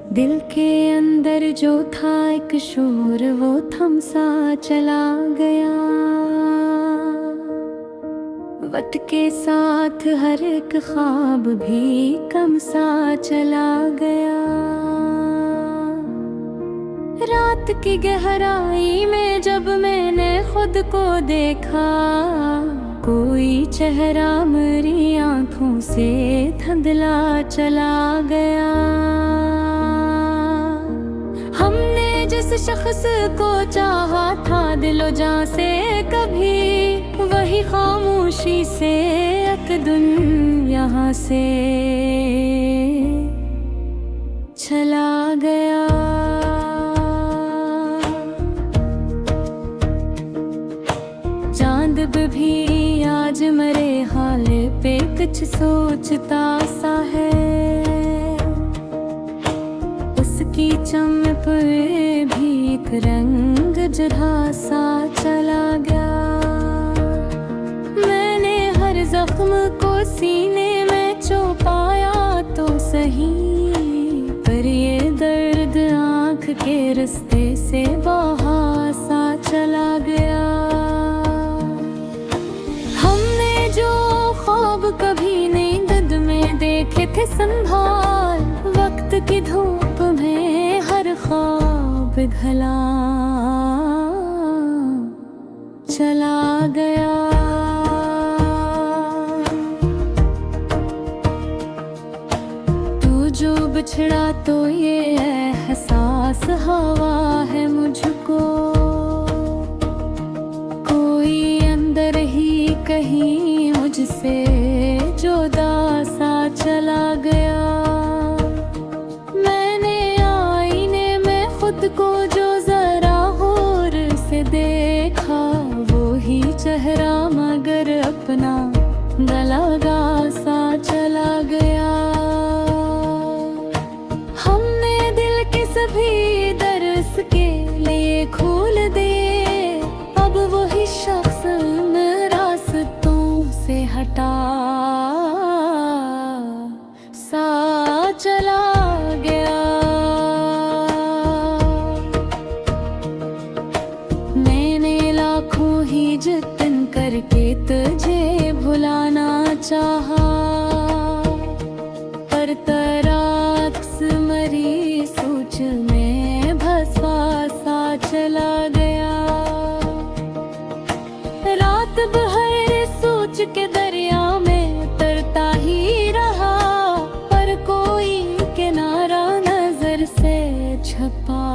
दिल के अंदर जो था एक शोर वो थम सा चला गया। वक्त के साथ हर एक ख्वाब भी कम सा चला गया। रात की गहराई में जब मैंने खुद को देखा, कोई चेहरा मेरी आंखों से धुंधला चला गया। हमने जिस शख्स को चाहा था दिलो जान से कभी, वही खामोशी से एक दिन यहाँ से चला गया। चांद भी आज मेरे हाल पे कुछ सोचता सा है। उसकी चमक भी एक रंग जुदा सा चला गया। मैंने हर जख्म को सीने में छुपाया तो सही, पर ये दर्द आँख के रास्ते से बहा सा चला गया। हमने जो ख्वाब कभी नींद में देखे थे संभाल, वक्त की धूप में हर ख्वाब घला चला गया। तू जो बिछड़ा तो ये एहसास हवा है मुझको, कोई अंदर ही कहीं मुझसे जुदा सा चला गया। मैंने आईने में खुद को जो जरा गौर से देखा, वो ही चेहरा मगर अपना गला सा चला गया। हमने दिल के सभी दर्स के लिए खोल दे, अब वही शख्स रास्तों से हटा सा चला गया। मैंने लाखों ही जतन करके तुझे भुलाना चाहा, पर तराक्स मरी सोच में भसवा सा चला गया। रात भर सोच के दरिया में तरता ही रहा, पर कोई किनारा नजर से छपा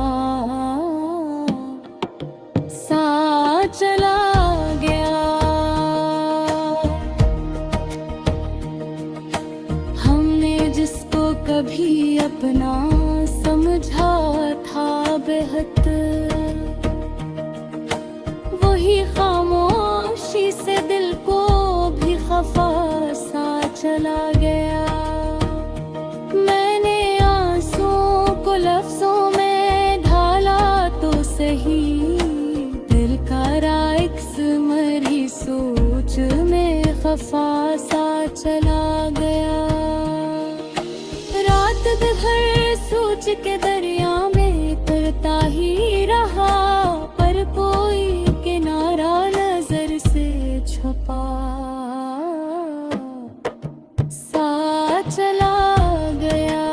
सा चला गया। हमने जिसको कभी अपना समझा था बेहतर, वही खामोशी से दिल को भी खफा सा चला गया। मैंने आंसुओं को लफ्जों में ढाला तो सही, दिल का राइक्स मरी सोच में खफा सा चला गया। रात भर सोच के दरिया में तरता ही रहा, पर कोई किनारा नजर से छुपा सा चला गया।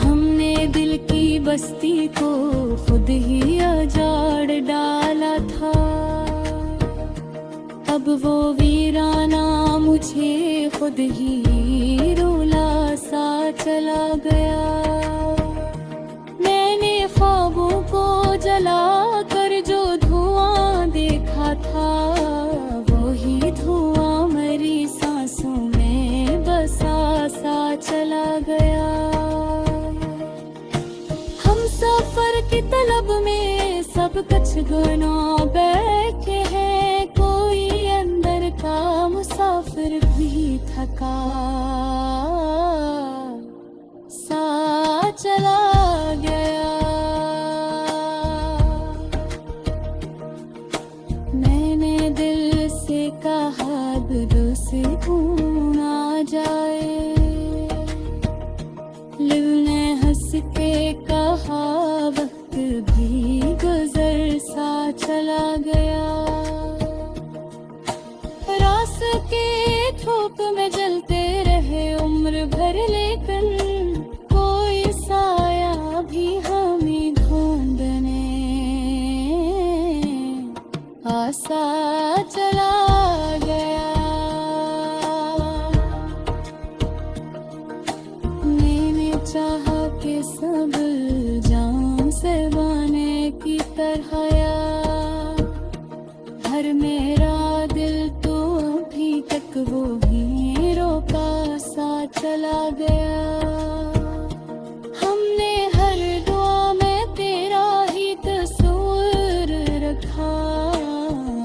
हमने दिल की बस्ती को खुद ही उजाड़ डाला था, अब वो वीराना मुझे खुद ही रुला सा चला गया। मैंने ख्वाबों को जला कर जो धुआं देखा था, वही धुआं मेरी सांसों में बसा सा चला गया। हम सफर की तलब में सब कुछ गुना बैठे हैं, कोई अंदर का मुसाफिर भी थका सा चला गया। मैंने दिल से कहा अब रुस ना जाए, कहा वक्त भी गुजर सा चला गया। रास के धूप में जलते रहे उम्र भर, लेकिन कोई साया भी हमें ढूंढने आसा चला गया। मैंने चाहा कि सब जान से बने की तरह यार, हर मेरा दिल तो अभी तक वो हीरो का सा चला गया। हमने हर दुआ में तेरा ही तस्वीर रखा,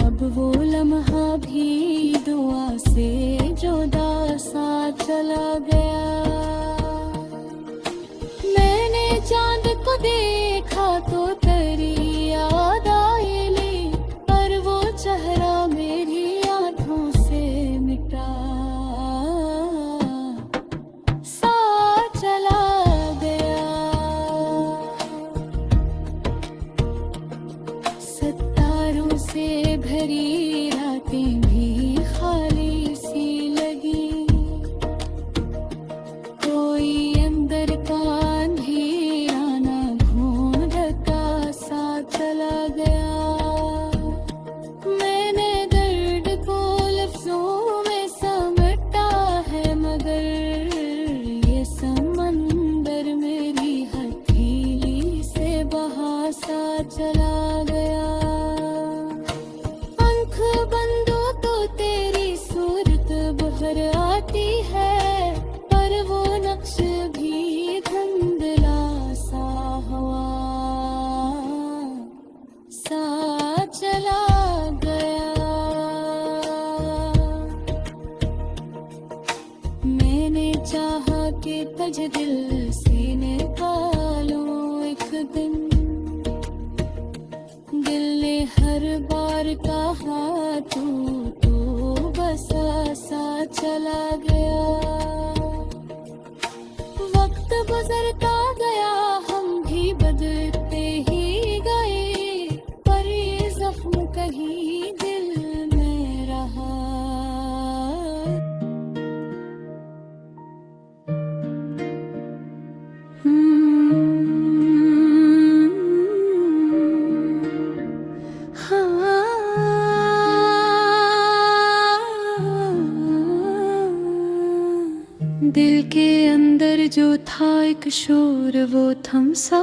अब वो लम्हा भी दुआ से जुदा सा चला गया। मैंने चांद को देखा तो तेरी याद आई ली, पर वो चेहरा मेरी आंखों से मिटा सा चला गया। सितारों से भरी रातें भी खाली सी लगी, कोई अंदर का अंधेरा ना ढूंढता सा चला गया। मैंने दर्द को लफ्जों में समेटा है, मगर ये समंदर मेरी हथेली से बहा सा चला गया। आँख बंद हो तो तेरी सूरत बाहर आती है, पर वो नक्श भी धुंधला सा हवा सा चला गया। मैंने चाहा कि तुझे दिल से निकालूं एक दिन, दिल ने हर बार कहा तू तो बस सा चला गया। वक्त गुजरता गया, हम भी बदलते ही गए, पर ये जख्म कहीं दिल में रहा। दिल के अंदर जो था एक शोर, वो थम सा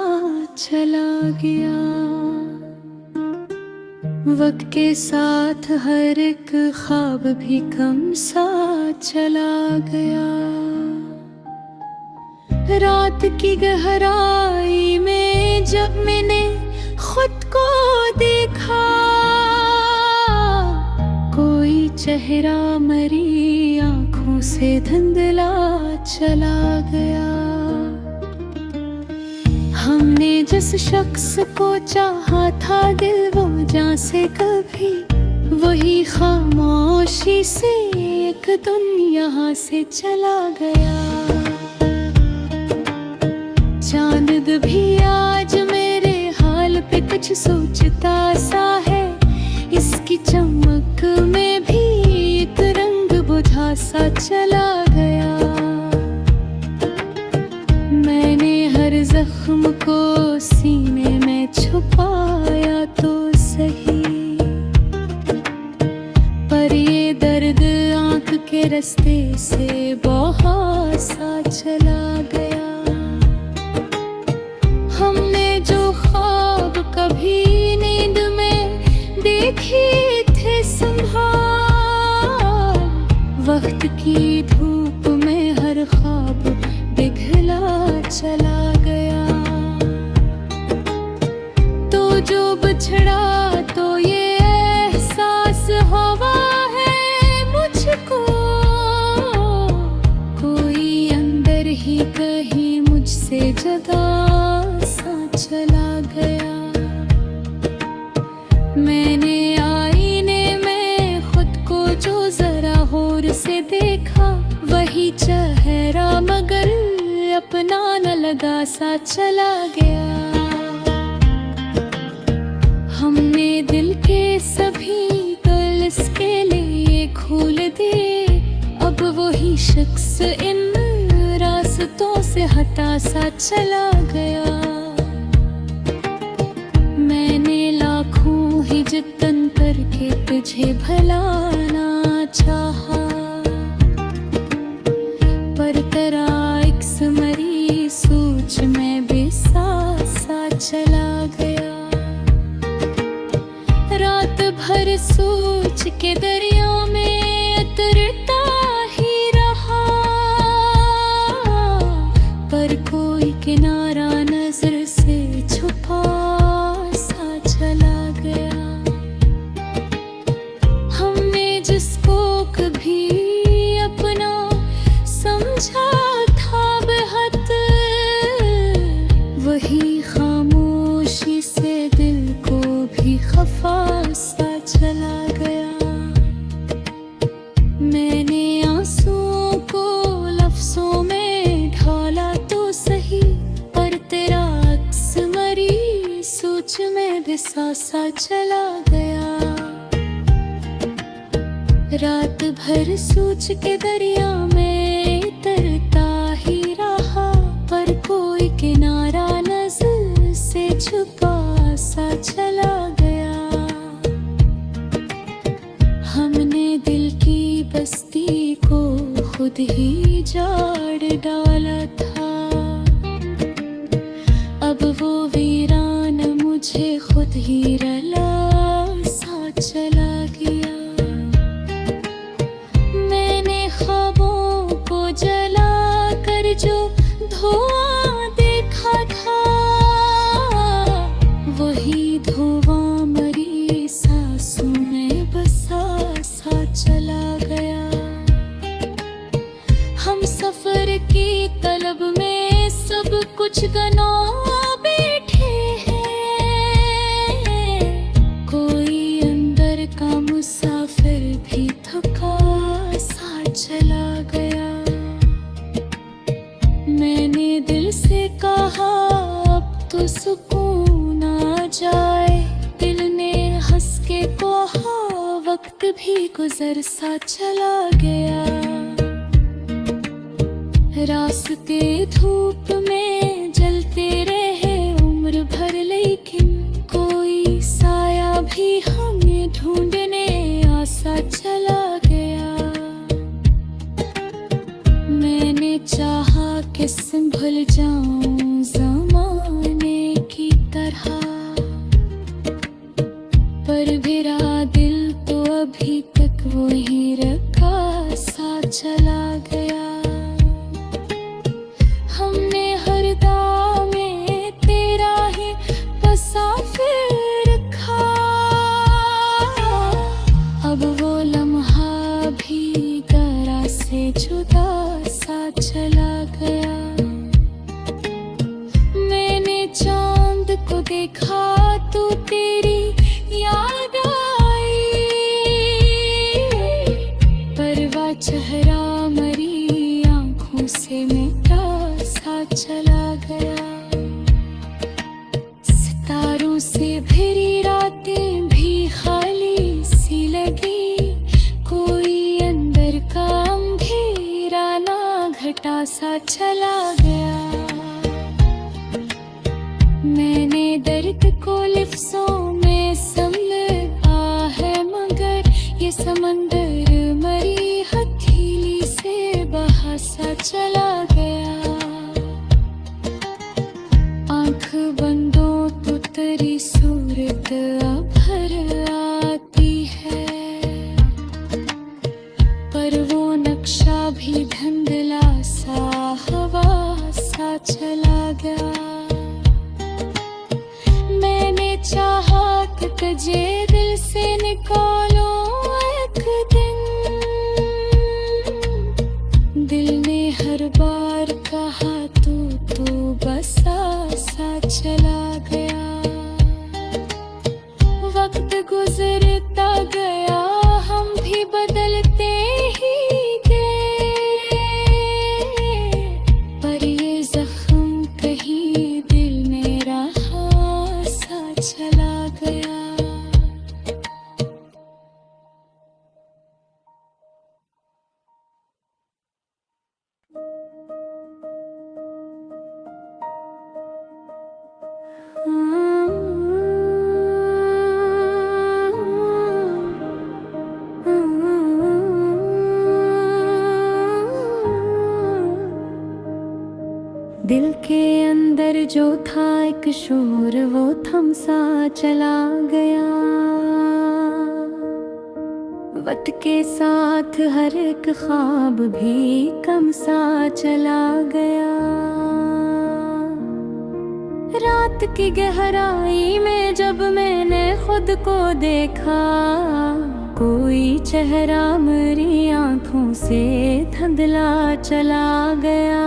चला गया। वक्त के साथ हर एक ख्वाब भी कम सा चला गया। रात की गहराई में जब मैंने खुद को देखा, कोई चेहरा मरी आंखों से धुंधला चला गया। हमने जिस शख्स को चाहा था दिल वो जान से कभी, वही खामोशी से एक दुनिया से चला गया। चांद भी आज मेरे हाल पे कुछ सोचता सा है, इसकी चमक में भी एक रंग बुझा सा चला गया। मैंने हर जख्म को सीने में छुपाया तो सही, पर ये दर्द आंख के रास्ते से बहुत सा चला गया। हमने जो ख्वाब कभी नींद में देखे थे संभाल, वक्त की धूप में हर ख्वाब पिघला चला गया। तो जो बिछड़ा तो ये एहसास हुआ है मुझको, कोई अंदर ही कहीं मुझसे जुदा सा चला गया। मैंने आईने में खुद को जो जरा गौर से देखा, वही चेहरा मगर अपना अपना न लगा सा चला गया। हमने दिल के सभी दिल इसके लिए खोल दिए, अब वही शख्स इन रास्तों से हटा सा चला गया। मैंने लाखों ही जतन करके तुझे भलाना चाहा, पर तेरा एक मरी सोच में बेसासा चला गया। रात भर सोच के दरिया में उतरता ही रहा, पर कोई किनारा नजर से छुपा सा चला गया। हमने जिसको कभी अपना समझा था बेहद, वही खामोशी से दिल को भी खफा सा चला गया। मैंने आंसुओं को लफ्जों में ढाला तो सही, पर तेरा अक्स मरी सोच में बिसा सा चला गया। रात भर सोच के दरिया में तरता ही रहा, पर कोई किनारा नजर से छुपा सा चला गया। हमने दिल की बस्ती को खुद ही जाड़ डाला था, अब वो वीरान मुझे खुद ही रला सा चला गया। मैंने ख्वाबों को जला कर जो धुआं देखा था, वही धुआं मरी सांसों में बसा सा चला गया। हम सफर की तलब में सब कुछ गना बैठे हैं, कोई अंदर का मुसाफिर भी थका सा चला गया। मैंने दिल से कहा अब तो सुकून आ जाए, दिल ने हंस के कहा वक्त भी गुजर सा चला गया। रास्ते धूप में जलते रहे उम्र भर, लेकिन कोई साया भी हमें ढूंढने आसा चला गया। मैंने चाहा कि संभल जाऊं जमाने की तरह, पर मेरा दिल तो अभी तक वही रखा सा चला गया। हमने हर दाम में तेरा ही मुसाफिर रखा, अब वो लम्हा भी गरा से जुदा सा चला गया। मैंने चांद को देखा तो तेरी याद आई, पर वह चेहरा मरी आंखों से मिटा सा चला गया। सितारों से भरी रातें भी खाली सी लगी, कोई अंदर का अंधेरा ना घटा सा चला गया। मैंने दर्द को लफ्जों में समझा है, मगर ये समंदर मरी हथेली से बहा सा चला गया। आंख बंदो तो तेरी सूरत अभर आती है, पर वो नक्शा भी धुंधला सा हवा सा चला गया। मैंने चाहा कि तुझे दिल से निकालो एक दिन, दिल ने हर बार कहा तो बसा सा चला गया। वक्त गुजरता गया, हम भी बदलते ही गए, पर ये दिल के अंदर जो था एक शोर वो थम सा चला गया। वक्त के साथ हर एक ख्वाब भी कम सा चला गया। रात की गहराई में जब मैंने खुद को देखा, कोई चेहरा मेरी आंखों से धुंधला चला गया।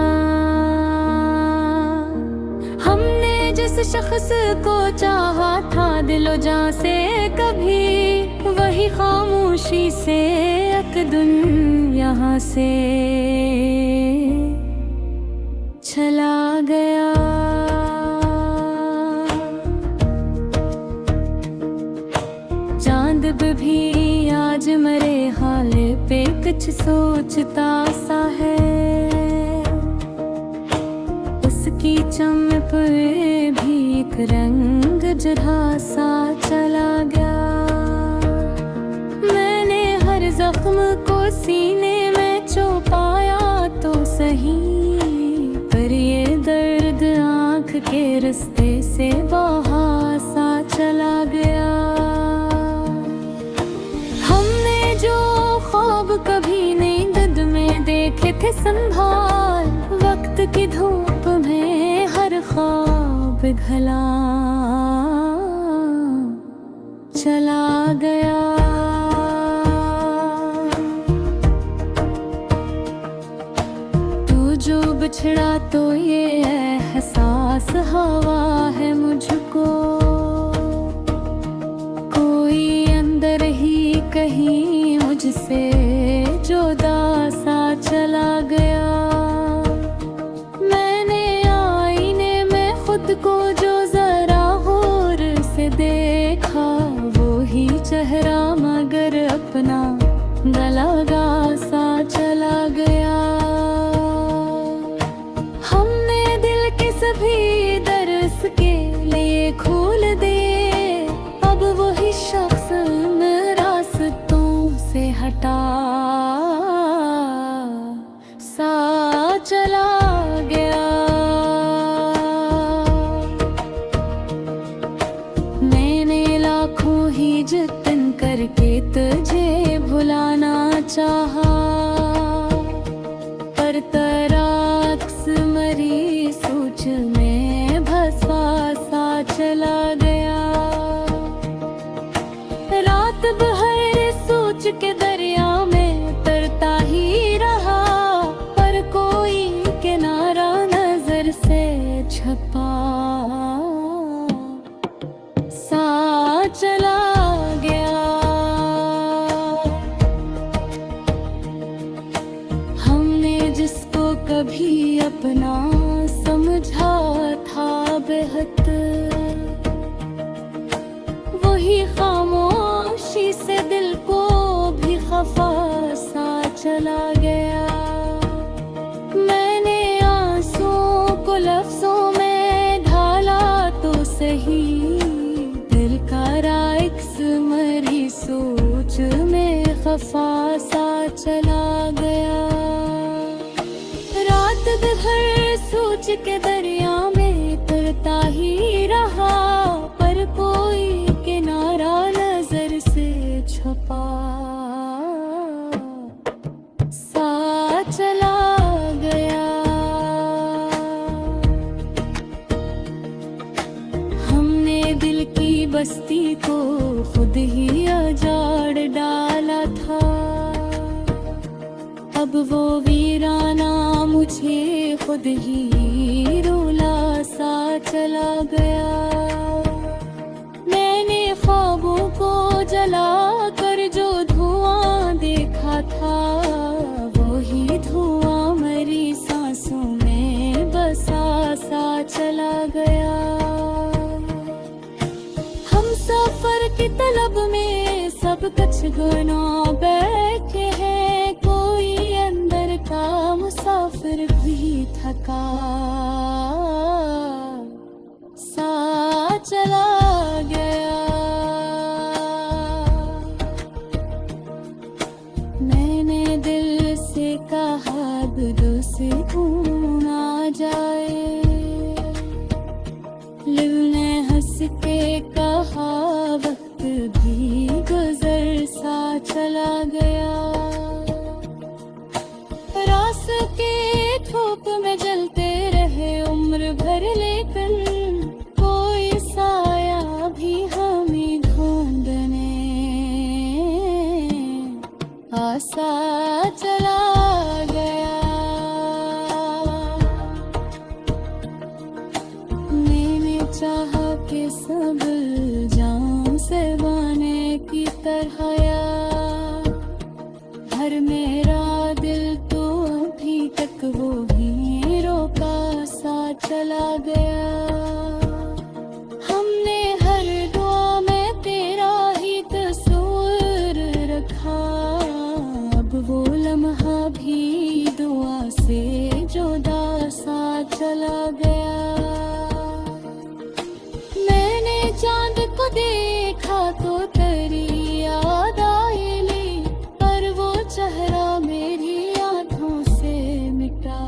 हमने जिस शख्स को चाहा था दिलो जान से कभी, वही खामोशी से एक दिन यहाँ से चला गया। चांद भी आज मेरे हाल पे कुछ सोचता सा है। उसकी चमक पे भी एक रंग जुदा सा चला गया। मैंने हर जख्म को सीने में छुपाया तो सही, पर ये दर्द आँख के रास्ते से बहा सा चला गया। कभी नींद में देखे थे संभाल, वक्त की धूप में हर ख्वाब घला चला गया। तू जो बिछड़ा तो ये एहसास हवा है मुझको, कोई अंदर ही कहीं मुझसे जुदा सा चला गया। मैंने आईने में खुद को जो जरा गौर से देखा, वो ही चेहरा मगर अपना गला सा चला गया। हमने दिल के सभी दर्स के लिए खोल दे, अब वही शख्स रास्तों से हटा सा चला गया। मैंने लाखों ही जतन करके तुझे भुलाना चाहा, पर तराक्स मरी सोच में भसा सा चला गया। रात भर सोच के दरिया में तरता ही रहा, पर कोई किनारा नजर से छपा सा चला गया। हमने जिसको कभी अपना समझा था बेहद, वही खामोशी से दिल को भी खफा सा चला गया। मैंने आंसुओं को लफ्जों में ढाला तो सही, दिल का राइक्स मरी सोच में खफा सा चला गया। रात भर सोच के दरिया में तरता ही रहा, पर कोई किनारा नजर से छपा सा चला गया। हमने दिल की बस्ती को खुद ही उजाड़ डाला था, अब वो वीराना मुझे खुद ही रुला सा चला गया। मैंने ख्वाबों को जला कर जो धुआं देखा था, वही धुआं मेरी सांसों में बसा सा चला गया। हम सफर की तलब में सब कुछ गुना बैठे हैं, कोई अंदर का मुसाफिर भी थका सा चला गया। मैंने दिल से कहा दूर से ना जाए, से कहा, वक्त भी गुजर सा चला गया। रास के धूप में जलते रहे उम्र भर, लेकिन कोई साया भी हमें ढूंढने आसा चला गया। मैंने चाहा कि सब जाम से बने की तरह यार, हर मेरा दिल तो अभी तक वो हीरो का सा चला गया। हमने हर दुआ में तेरा ही तस्वीर रखा, अब वो लम्हा भी दुआ से जुदा सा चला गया। मैंने चांद को देखा तो तेरी याद आई, पर वो चेहरा मेरी आंखों से मिटा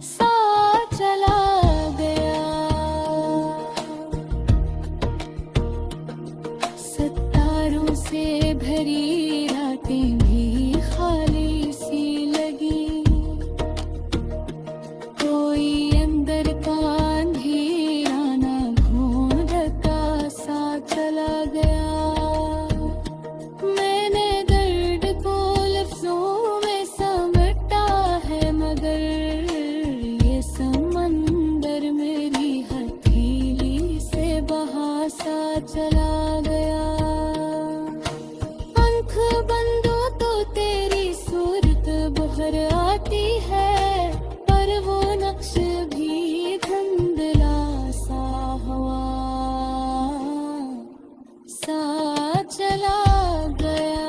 सा चला गया। सितारों से भरी रातें भी खाली सी लगी, कोई अंदर का अंधेरा ना ढूंढता सा चला गया। मैंने दर्द को लफ्जों में समेटा है, मगर ये समंदर मेरी हथेली से बहा सा चला गया। आँख बंद तो तेरी सूरत बाहर आती है, पर वो नक्श भी धुंधला सा हुआ सा चला गया।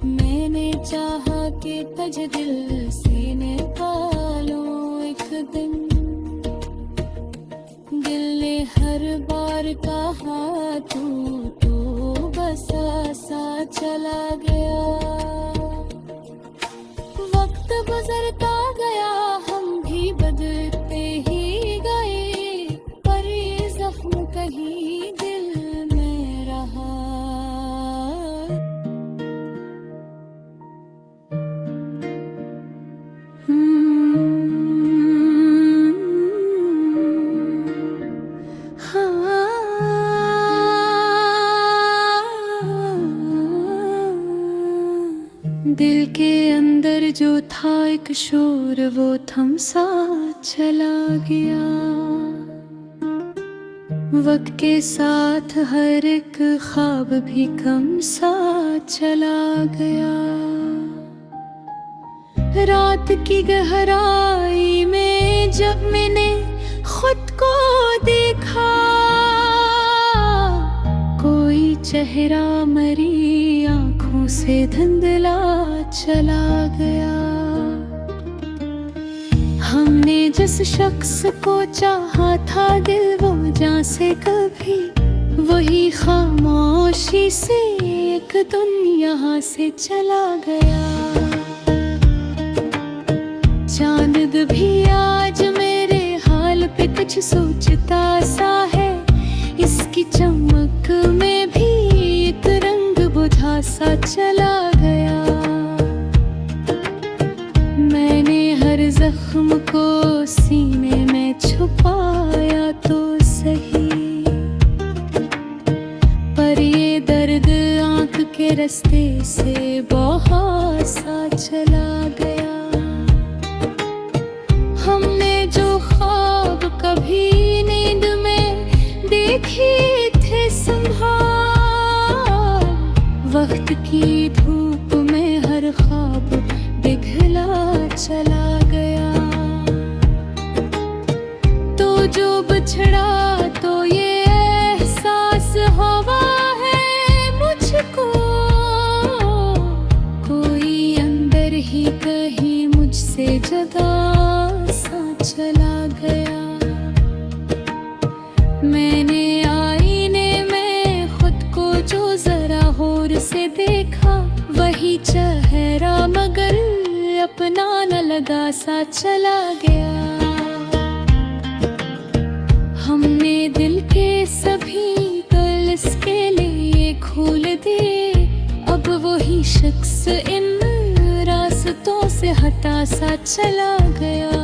मैंने चाहा कि तुझ दिल से निकालूं एक दिन, दिल ने हर बार कहा तू तो बसा सा चला गया। वक्त गुजरता गया, हम भी बदलते ही गए, पर ये जख्म कहीं दिल में रहा। दिल के अंदर जो था एक शोर, वो थम सा चला गया। वक्त के साथ हर एक ख्वाब भी कम सा चला गया। रात की गहराई में जब मैंने खुद को देखा, कोई चेहरा मरी आंखों से धुंधला चला गया। हमने जिस शख्स को चाहा था, दिल वो जान से कभी, वही खामोशी से एक दुनिया से चला गया। चांद भी आज मेरे हाल पे कुछ सोचता सा है, इसकी चमक में भी एक रंग बुझा सा चला गया। मैंने हर जख्म को सीने में छुपाया तो सही, पर ये दर्द आंख के रास्ते से बहा सा चला गया। हमने जो ख्वाब कभी नींद में देखे थे संभाल, वक्त की धूप में हर ख्वाब पिघला चला गया। तो जो बिछड़ा तो ये एहसास हुआ है मुझको, कोई अंदर ही कहीं मुझसे जुदा सा चला गया। मैंने आईने में खुद को जो जरा गौर से देखा, वही चेहरा मगर अपना न लगा सा चला गया। हमने दिल के सभी दिल इसके लिए खोल दिए, अब वही शख्स इन रास्तों से हटा सा चला गया।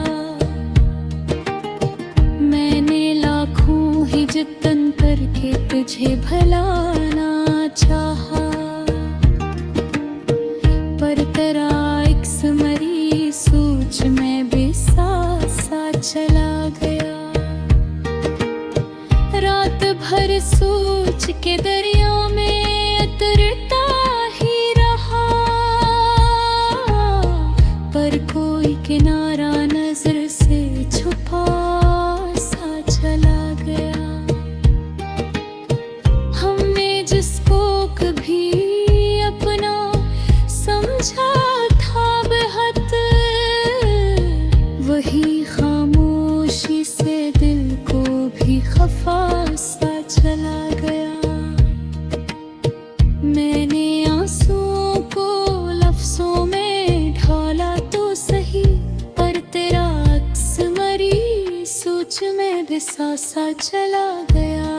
मैंने लाखों ही जतन करके तुझे भलाना चाहा, पर तेरा एक मरी सोच में बेसार सा चला गया। रात भर सोच के दरिया में उतरता ही रहा, पर कोई किनारा नजर से छुपा सा चला गया। हमने जिसको कभी अपना समझा था बेहद, वही खामोशी से दिल को भी खफा सा चला गया। मैंने आंसुओं को लफ्जों में ढाला तो सही, पर तेरा अक्स मरी सोच में बिसा सा चला गया।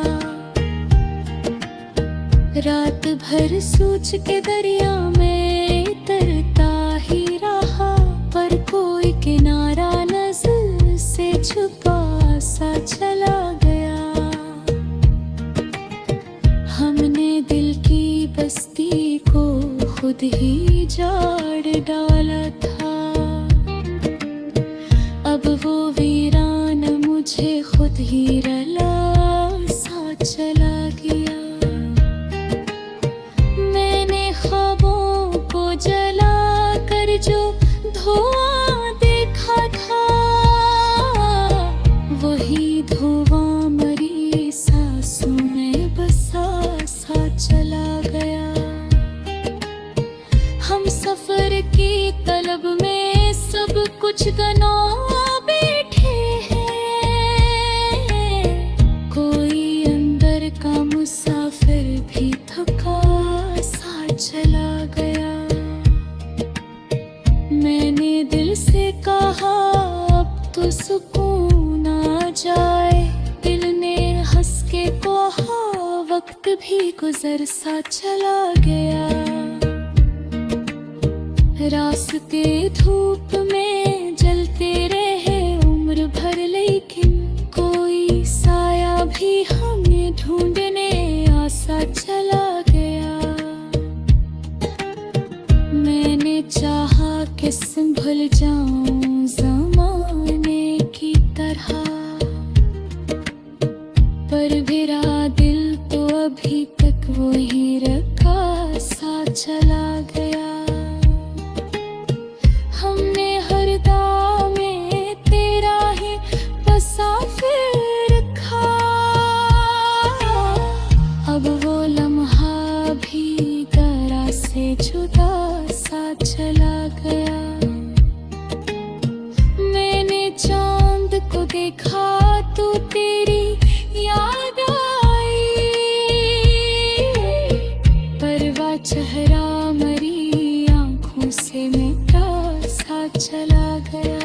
रात भर सोच के दरिया में तरता ही रहा, पर कोई किनारा नजर से छुपा सा चला गया। हमने दिल की बस्ती को खुद ही जाड़ डाला था, अब वो वीरान मुझे खुद ही रला सा चला गया। मैंने ख्वाबों को जला कर जो धुआं देखा था, वही धुआं मरी सांसों में बसा सा चला गया। हम सफर की तलब में सब कुछ गना बैठे हैं, कोई अंदर का मुसाफिर भी थका सा चला गया। मैंने दिल से कहा अब तो सुकून आ जाए, दिल ने हंस के कहा वक्त भी गुजर सा चला गया। रास्ते धूप में जलते रहे उम्र भर, लेकिन कोई साया भी हमें ढूंढने आसा चला गया। मैंने चाहा कि भूल जाऊं ज़माने की तरह, पर मेरा दिल तो अभी तक वही रखा सा चला गया। हमने हर दाव में तेरा ही मुसाफिर रखा, अब वो लम्हा भी दरा से जुदा सा चला गया। मैंने चांद को देखा तो तेरी याद आई, पर वह चेहरा मरी आंखों से मिटा सा चला गया।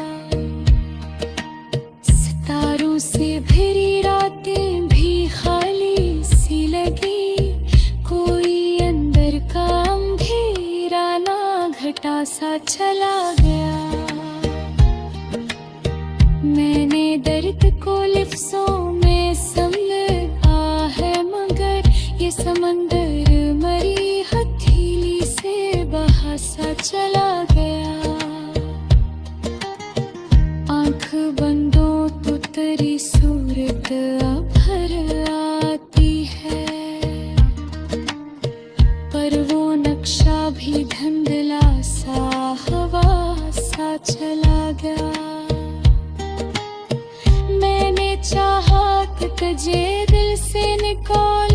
सितारों से भरी रातें भी खाली सी लगी, कोई अंदर का अंधेरा ना घटा सा चला गया। मैंने दर्द को लफ्जों में समझा है, मगर ये समंदर मरी हथेली से बहा सा चला गया। आंख बंदो तो तेरी सूरत अभर आती है, पर वो नक्शा भी धुंधला सा हवा सा चला गया। मैंने चाहा कि तुझे दिल से निकाल